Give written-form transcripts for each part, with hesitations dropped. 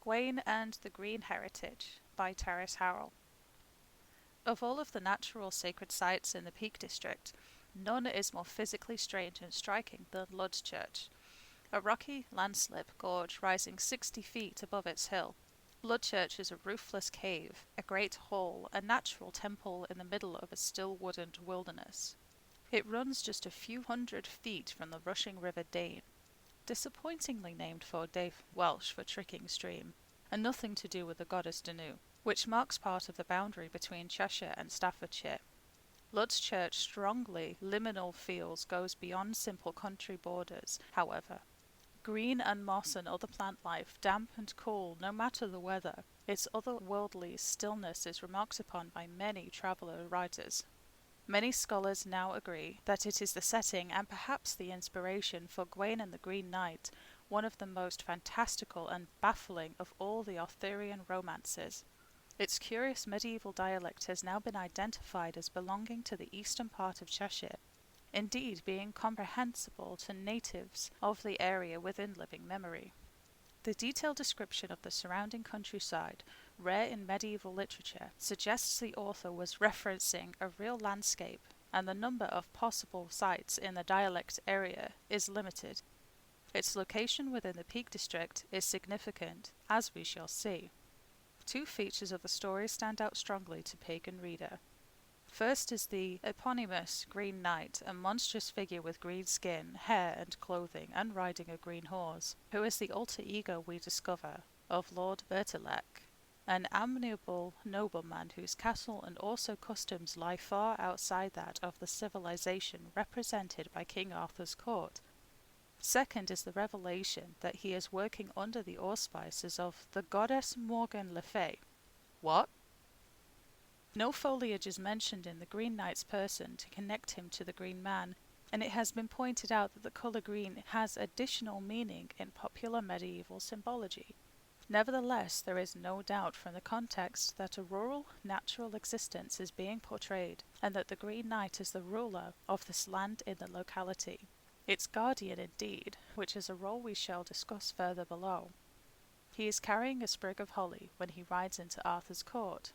Gawain and the Green Heritage by Tallis Harrill. Of all of the natural sacred sites in the Peak District, none is more physically strange and striking than Lud's Church, a rocky landslip gorge rising 60 feet above its hill. Lud Church is a roofless cave, a great hall, a natural temple in the middle of a still wooded wilderness. It runs just a few hundred feet from the rushing River Dane, disappointingly named for Dave Welsh for tricking stream, and nothing to do with the goddess Danu, which marks part of the boundary between Cheshire and Staffordshire. Lud's Church strongly liminal feels goes beyond simple country borders, however. Green and moss and other plant life, damp and cool, no matter the weather, its otherworldly stillness is remarked upon by many traveller writers. Many scholars now agree that it is the setting and perhaps the inspiration for Gawain and the Green Knight, one of the most fantastical and baffling of all the Arthurian romances. Its curious medieval dialect has now been identified as belonging to the eastern part of Cheshire, indeed being comprehensible to natives of the area within living memory. The detailed description of the surrounding countryside, rare in medieval literature, suggests the author was referencing a real landscape, and the number of possible sites in the dialect area is limited. Its location within the Peak District is significant, as we shall see. Two features of the story stand out strongly to pagan reader. First is the eponymous Green Knight, a monstrous figure with green skin, hair and clothing, and riding a green horse, who is the alter ego, we discover, of Lord Bertilac, an amiable nobleman whose castle and also customs lie far outside that of the civilization represented by King Arthur's court. Second is the revelation that he is working under the auspices of the goddess Morgan Le Fay. What? No foliage is mentioned in the Green Knight's person to connect him to the Green Man, and it has been pointed out that the colour green has additional meaning in popular medieval symbology. Nevertheless, there is no doubt from the context that a rural, natural existence is being portrayed, and that the Green Knight is the ruler of this land in the locality. Its guardian, indeed, which is a role we shall discuss further below. He is carrying a sprig of holly when he rides into Arthur's court.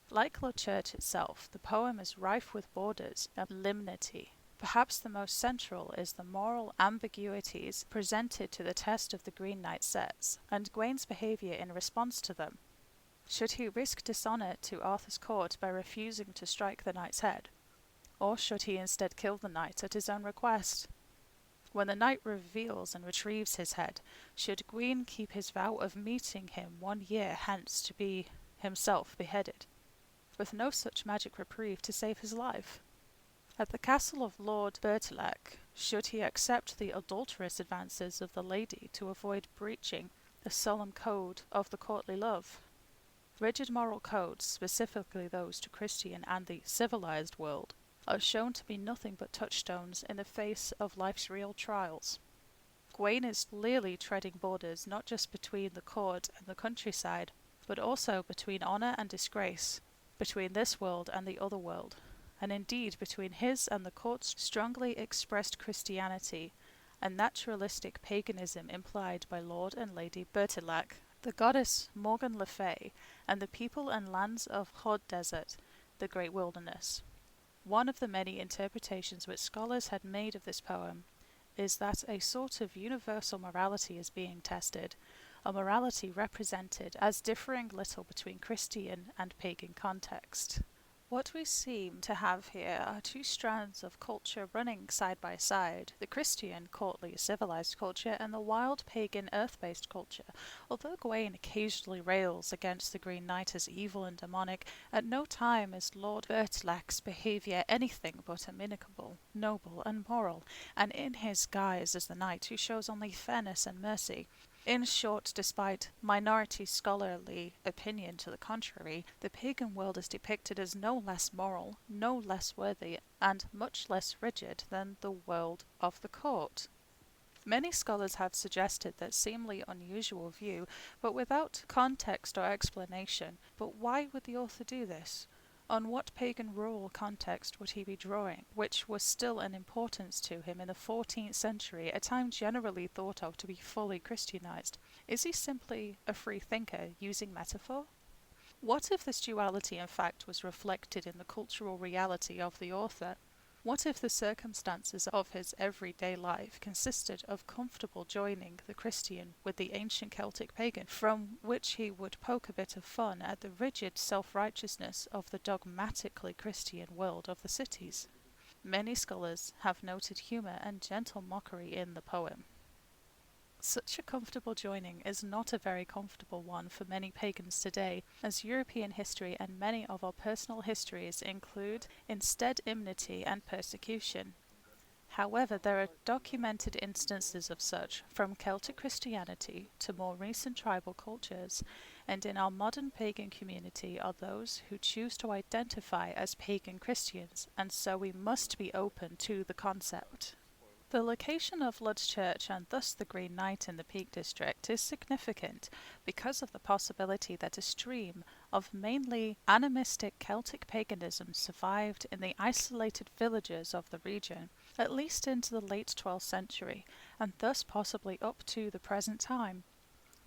Like Lud Church itself, the poem is rife with borders and limnity. Perhaps the most central is the moral ambiguities presented to the test of the Green Knight sets, and Gawain's behaviour in response to them. Should he risk dishonour to Arthur's court by refusing to strike the knight's head? Or should he instead kill the knight at his own request? When the knight reveals and retrieves his head, should Gawain keep his vow of meeting him 1 year hence to be himself beheaded, with no such magic reprieve to save his life? At the castle of Lord Bertilac, should he accept the adulterous advances of the lady to avoid breaching the solemn code of the courtly love? Rigid moral codes, specifically those to Christian and the civilized world, are shown to be nothing but touchstones in the face of life's real trials. Gawain is clearly treading borders not just between the court and the countryside, but also between honour and disgrace, between this world and the other world, and indeed between his and the court's strongly expressed Christianity and naturalistic paganism implied by Lord and Lady Bertilac, the goddess Morgan Le Fay, and the people and lands of Hod Desert, the great wilderness. One of the many interpretations which scholars had made of this poem is that a sort of universal morality is being tested, a morality represented as differing little between Christian and pagan context. What we seem to have here are two strands of culture running side by side, the Christian, courtly, civilized culture, and the wild, pagan, earth-based culture. Although Gawain occasionally rails against the Green Knight as evil and demonic, at no time is Lord Bertilac's behaviour anything but amicable, noble, and moral, and in his guise as the knight who shows only fairness and mercy. In short, despite minority scholarly opinion to the contrary, the pagan world is depicted as no less moral, no less worthy, and much less rigid than the world of the court. Many scholars have suggested that seemingly unusual view, but without context or explanation. But why would the author do this? On what pagan rural context would he be drawing, which was still an importance to him in the 14th century, a time generally thought of to be fully Christianized? Is he simply a free thinker using metaphor? What if this duality in fact was reflected in the cultural reality of the author? What if the circumstances of his everyday life consisted of comfortable joining the Christian with the ancient Celtic pagan, from which he would poke a bit of fun at the rigid self-righteousness of the dogmatically Christian world of the cities? Many scholars have noted humour and gentle mockery in the poem. Such a comfortable joining is not a very comfortable one for many pagans today, as European history and many of our personal histories include instead enmity and persecution. However, there are documented instances of such, from Celtic Christianity to more recent tribal cultures, and in our modern pagan community are those who choose to identify as pagan Christians, and so we must be open to the concept. The location of Lud's Church and thus the Green Knight in the Peak District is significant because of the possibility that a stream of mainly animistic Celtic paganism survived in the isolated villages of the region, at least into the late 12th century, and thus possibly up to the present time.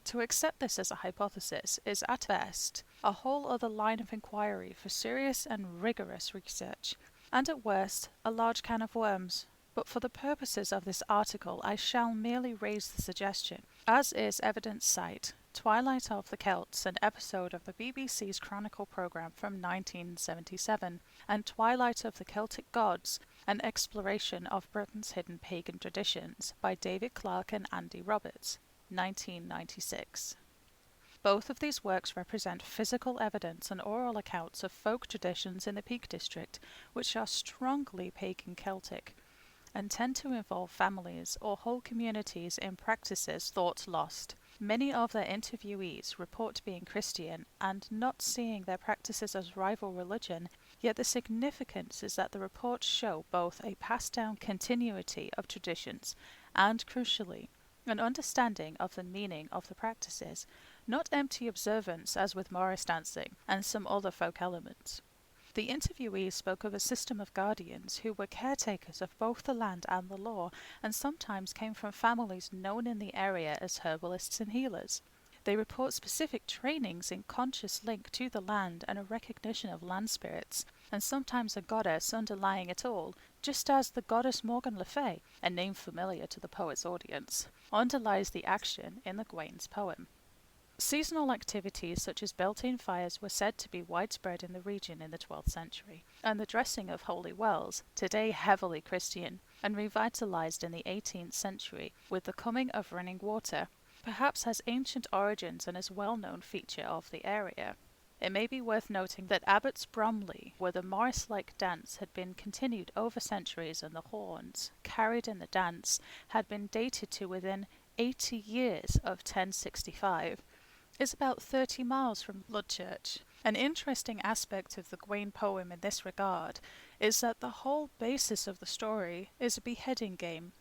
To accept this as a hypothesis is at best a whole other line of inquiry for serious and rigorous research, and at worst a large can of worms. But for the purposes of this article I shall merely raise the suggestion, as is Evidence Cite, Twilight of the Celts, an episode of the BBC's Chronicle programme from 1977, and Twilight of the Celtic Gods, an exploration of Britain's hidden pagan traditions, by David Clarke and Andy Roberts, 1996. Both of these works represent physical evidence and oral accounts of folk traditions in the Peak District, which are strongly pagan Celtic, and tend to involve families or whole communities in practices thought lost. Many of their interviewees report being Christian and not seeing their practices as rival religion, yet the significance is that the reports show both a passed-down continuity of traditions and, crucially, an understanding of the meaning of the practices, not empty observance as with Morris dancing and some other folk elements. The interviewees spoke of a system of guardians who were caretakers of both the land and the law, and sometimes came from families known in the area as herbalists and healers. They report specific trainings in conscious link to the land and a recognition of land spirits, and sometimes a goddess underlying it all, just as the goddess Morgan Le Fay, a name familiar to the poet's audience, underlies the action in the Gawain's poem. Seasonal activities such as Beltane fires were said to be widespread in the region in the 12th century, and the dressing of holy wells, today heavily Christian, and revitalized in the 18th century with the coming of running water, perhaps has ancient origins and is a well-known feature of the area. It may be worth noting that Abbots Bromley, where the Morris-like dance had been continued over centuries and the horns, carried in the dance, had been dated to within 80 years of 1065, is about 30 miles from Ludchurch. An interesting aspect of the Gawain poem in this regard is that the whole basis of the story is a beheading game.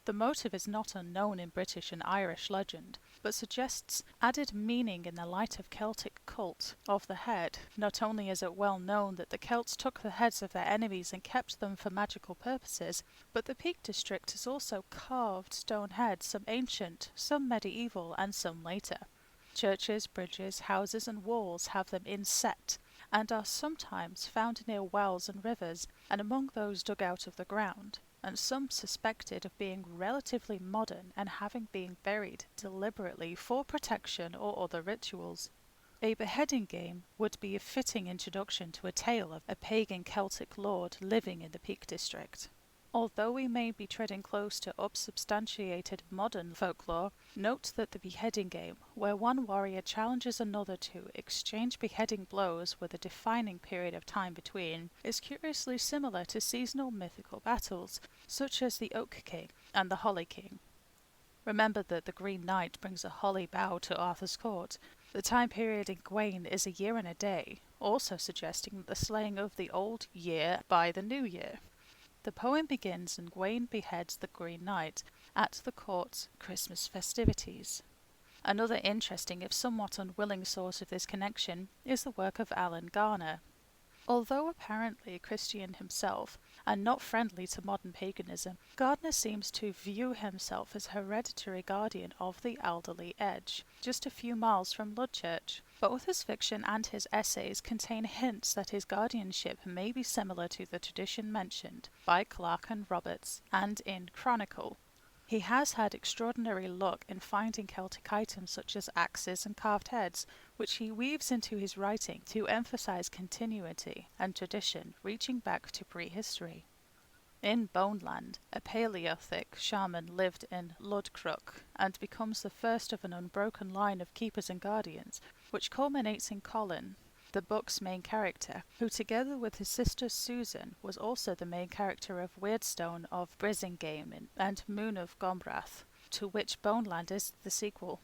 The motive is not unknown in British and Irish legend, but suggests added meaning in the light of Celtic cult of the head. Not only is it well known that the Celts took the heads of their enemies and kept them for magical purposes, but the Peak District has also carved stone heads, some ancient, some medieval, and some later. Churches, bridges, houses and walls have them inset, and are sometimes found near wells and rivers, and among those dug out of the ground, and some suspected of being relatively modern and having been buried deliberately for protection or other rituals. A beheading game would be a fitting introduction to a tale of a pagan Celtic lord living in the Peak District. Although we may be treading close to unsubstantiated modern folklore, note that the beheading game, where one warrior challenges another to exchange beheading blows with a defining period of time between, is curiously similar to seasonal mythical battles, such as the Oak King and the Holly King. Remember that the Green Knight brings a holly bough to Arthur's court. The time period in Gawain is a year and a day, also suggesting the slaying of the old year by the new year. The poem begins and Gawain beheads the Green Knight at the court's Christmas festivities. Another interesting if somewhat unwilling source of this connection is the work of Alan Garner. Although apparently Christian himself, and not friendly to modern paganism, Gardner seems to view himself as hereditary guardian of the elderly Edge, just a few miles from Ludchurch. Both his fiction and his essays contain hints that his guardianship may be similar to the tradition mentioned by Clark and Roberts and in Chronicle. He has had extraordinary luck in finding Celtic items such as axes and carved heads, which he weaves into his writing to emphasize continuity and tradition reaching back to prehistory. In Boneland, a Paleolithic shaman lived in Ludcrook and becomes the first of an unbroken line of keepers and guardians, which culminates in Colin, the book's main character, who together with his sister Susan was also the main character of Weirdstone of Brisingame and Moon of Gombrath, to which Boneland is the sequel.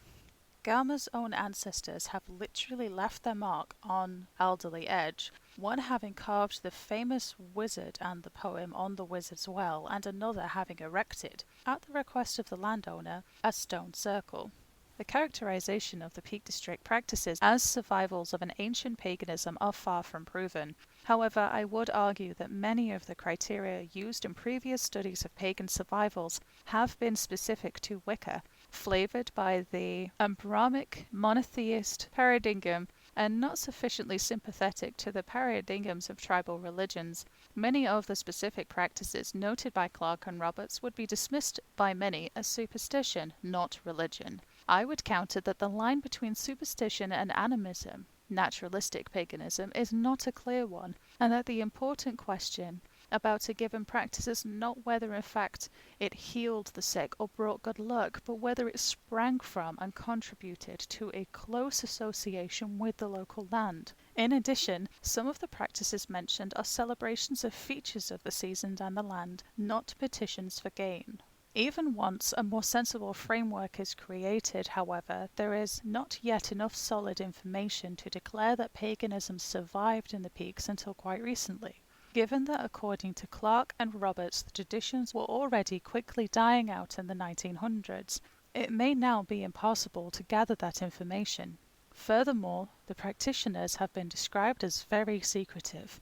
Gama's own ancestors have literally left their mark on Alderley Edge, one having carved the famous wizard and the poem on the wizard's well, and another having erected, at the request of the landowner, a stone circle. The characterization of the Peak District practices as survivals of an ancient paganism are far from proven. However, I would argue that many of the criteria used in previous studies of pagan survivals have been specific to Wicca, flavoured by the Abrahamic monotheist paradigm and not sufficiently sympathetic to the paradigms of tribal religions. Many of the specific practices noted by Clark and Roberts would be dismissed by many as superstition, not religion. I would counter that the line between superstition and animism, naturalistic paganism, is not a clear one, and that the important question about a given practice is not whether in fact it healed the sick or brought good luck, but whether it sprang from and contributed to a close association with the local land. In addition, some of the practices mentioned are celebrations of features of the seasons and the land, not petitions for gain. Even once a more sensible framework is created, however, there is not yet enough solid information to declare that paganism survived in the peaks until quite recently. Given that according to Clark and Roberts the traditions were already quickly dying out in the 1900s, it may now be impossible to gather that information. Furthermore, the practitioners have been described as very secretive,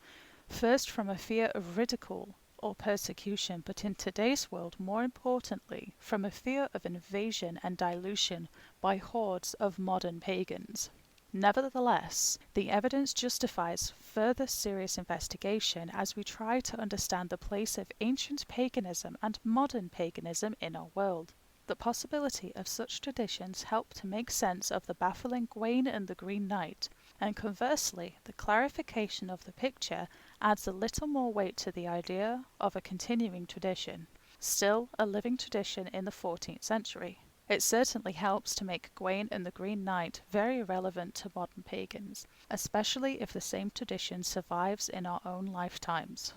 first from a fear of ridicule or persecution, but in today's world, more importantly, from a fear of invasion and dilution by hordes of modern pagans. Nevertheless, the evidence justifies further serious investigation as we try to understand the place of ancient paganism and modern paganism in our world. The possibility of such traditions help to make sense of the baffling Gawain and the Green Knight, and conversely, the clarification of the picture adds a little more weight to the idea of a continuing tradition, still a living tradition in the 14th century. It certainly helps to make Gawain and the Green Knight very relevant to modern pagans, especially if the same tradition survives in our own lifetimes.